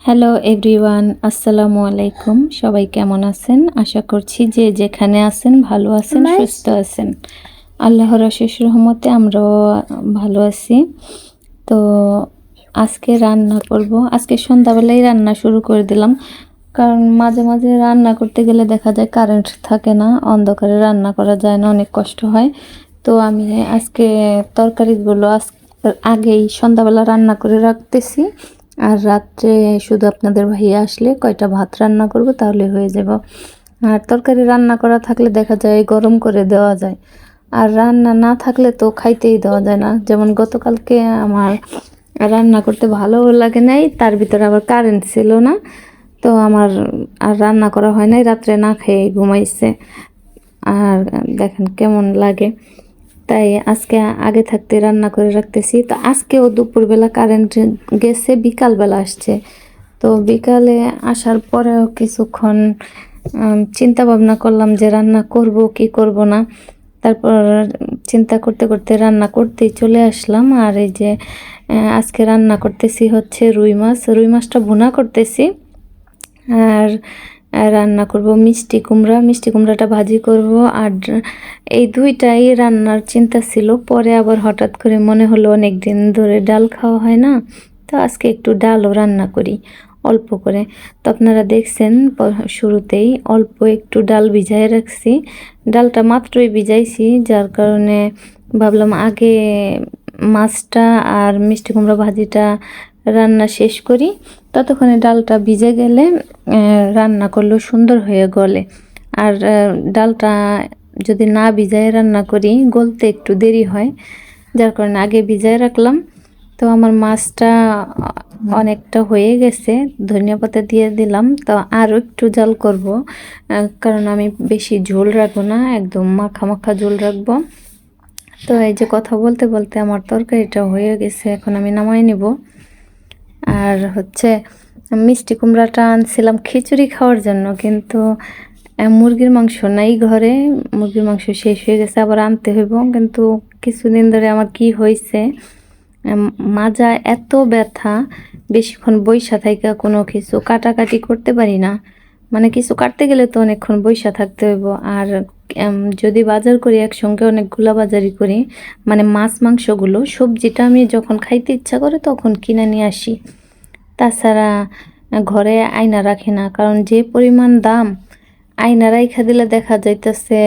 Hello everyone, আসসালামু আলাইকুম। সবাই কেমন আছেন? আশা করছি যে যেখানে আছেন ভালো আছেন, সুস্থ আছেন। আল্লাহর অশেষ রহমতে আমরাও ভালো আছি। তো আজকে রান্না করব। আজকে সন্ধ্যাবেলায় রান্না শুরু করে দিলাম, কারণ মাঝে মাঝে রান্না করতে গেলে দেখা যায় কারেন্ট থাকে না, অন্ধকারে রান্না করা যায় না, অনেক কষ্ট হয়। তো আমি আজকে তরকারিগুলো আগেই সন্ধ্যাবেলা রান্না করে রাখতেছি, আর রাত্রে শুধু আপনাদের ভাইয়া আসলে কয়টা ভাত রান্না করব, তাহলে হয়ে যাব। আর তরকারি রান্না করা থাকলে দেখা যায় গরম করে দেওয়া যায়, আর রান্না না থাকলে তো খাইতেই দেওয়া যায় না। যেমন গতকালকে আমার রান্না করতে ভালো লাগে নাই, তার ভিতরে আবার কারেন্ট ছিল না, তো আমার আর রান্না করা হয় নাই, রাত্রে না খেয়ে ঘুমাইছে। আর দেখেন কেমন লাগে, তাই আজকে আগে থাকতে রান্না করে রাখতেছি। তো আজকেও দুপুরবেলা কারেন্ট গেছে, বিকালবেলা আসছে। তো বিকালে আসার পরেও কিছুক্ষণ চিন্তা ভাবনা করলাম যে রান্না করব কি করব না। তারপর চিন্তা করতে করতে রান্না করতেই চলে আসলাম। আর এই যে আজকে রান্না করতেছি হচ্ছে রুই মাছ। রুই মাছটা ভুনা করতেছি, আর রান্না করব মিষ্টি কুমড়া। মিষ্টি কুমড়াটা ভাজি করব। আর এই দুইটাই রান্নার চিন্তা ছিল, পরে আবার হঠাৎ করে মনে হলো অনেক দিন ধরে ডাল খাওয়া হয় না, তো আজকে একটু ডালও রান্না করি অল্প করে। তো আপনারা দেখছেন শুরুতেই অল্প একটু ডাল ভিজায় রাখছি। ডালটা মাত্রই ভিজাইছি, যার কারণে ভাবলাম আগে মাছটা আর মিষ্টি কুমড়া ভাজিটা রান্না শেষ করি, ততক্ষণে ডালটা ভিজে গেলে রান্না করলেও সুন্দর হয়ে গলে। আর ডালটা যদি না ভিজায় রান্না করি গলতে একটু দেরি হয়, যার কারণে আগে ভিজায় রাখলাম। তো আমার মাছটা অনেকটা হয়ে গেছে, ধনিয়া পাতা দিয়ে দিলাম। তো আরও একটু জাল করব, কারণ আমি বেশি ঝোল রাখবো না, একদম মাখা মাখা ঝোল রাখবো। তো এই যে কথা বলতে বলতে আমার তরকারিটা হয়ে গেছে, এখন আমি নামাই নেব। আর হচ্ছে মিষ্টি কুমড়াটা আনছিলাম খিচুড়ি খাওয়ার জন্য, কিন্তু মুরগির মাংস নাই ঘরে, মুরগির মাংস শেষ হয়ে গেছে, আবার আনতে হইব। কিন্তু কিছুদিন ধরে আমার কি হয়েছে, মাজা এত ব্যথা, বেশিক্ষণ বইসা থাইকা কোনো কিছু কাটাকাটি করতে পারি না। মানে কিছু কাটতে গেলে তো অনেকক্ষণ বইসা থাকতে হইব। আর যদি বাজার করি একসঙ্গে অনেকগুলো বাজারই করি, মানে মাছ মাংসগুলো, সবজিটা আমি যখন খাইতে ইচ্ছা করে তখন কিনে নিয়ে আসি। তাছাড়া ঘরে আয়না রাখি না, কারণ যে পরিমাণ দাম, আয়না রাইখা দিলে দেখা যাইতেছে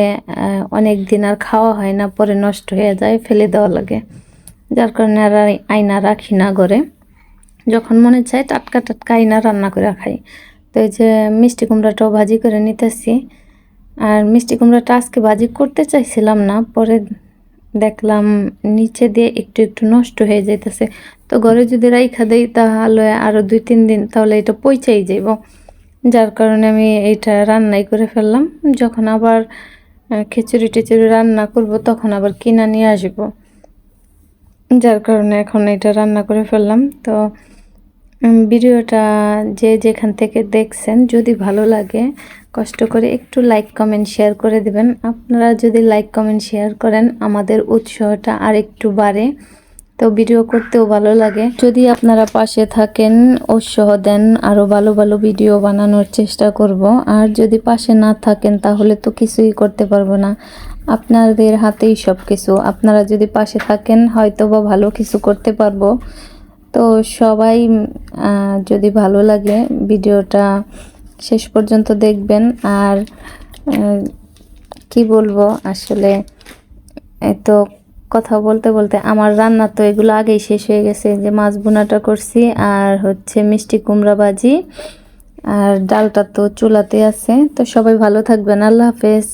অনেক দিন আর খাওয়া হয় না, পরে নষ্ট হয়ে যায়, ফেলে দেওয়া লাগে। যার কারণে আর আয়না রাখি না ঘরে। যখন মনে চায় টাটকা টাটকা আয়না রান্না করে খাই। তো এই যে মিষ্টি কুমড়াটাও ভাজি করে নিতেছি। আর মিষ্টি কুমড়াটা আজকে ভাজি করতে চাইছিলাম না, পরে দেখলাম নিচে দিয়ে একটু একটু নষ্ট হয়ে যাইতেছে। তো ঘরে যদি রাইখা দেই তাহলে আরও 2-3 দিন তাহলে এটা পইচাই যাইব, যার কারণে আমি এটা রান্নাই করে ফেললাম। যখন আবার খিচুড়ি টিচুড়ি রান্না করব তখন আবার কিনা নিয়ে আসবো, যার কারণে এখন এটা রান্না করে ফেললাম। তো ভিডিওটা যে যেখান থেকে দেখছেন যদি ভালো লাগে কষ্ট করে একটু লাইক কমেন্ট শেয়ার করে দিবেন। আপনারা যদি লাইক কমেন্ট শেয়ার করেন আমাদের উৎসাহটা আর একটু বাড়ে, তো ভিডিও করতেও ভালো লাগে। যদি আপনারা পাশে থাকেন, উৎসাহ দেন, আরও ভালো ভালো ভিডিও বানানোর চেষ্টা করব। আর যদি পাশে না থাকেন তাহলে তো কিছুই করতে পারবো না, আপনাদের হাতেই সব কিছু। আপনারা যদি পাশে থাকেন হয়তো বা ভালো কিছু করতে পারবো। তো সবাই যদি ভালো লাগে ভিডিওটা শেষ পর্যন্ত দেখবেন। আর কি বলবো আসলে, তো কথা বলতে বলতে আমার রান্না তো এগুলো আগেই শেষ হয়ে গেছে। যে মাছ ভুনাটা করছি, আর হচ্ছে মিষ্টি কুমড়া ভাজি, আর ডালটা তো চুলাতে আছে। তো সবাই ভালো থাকবেন, আল্লাহ হাফেজ।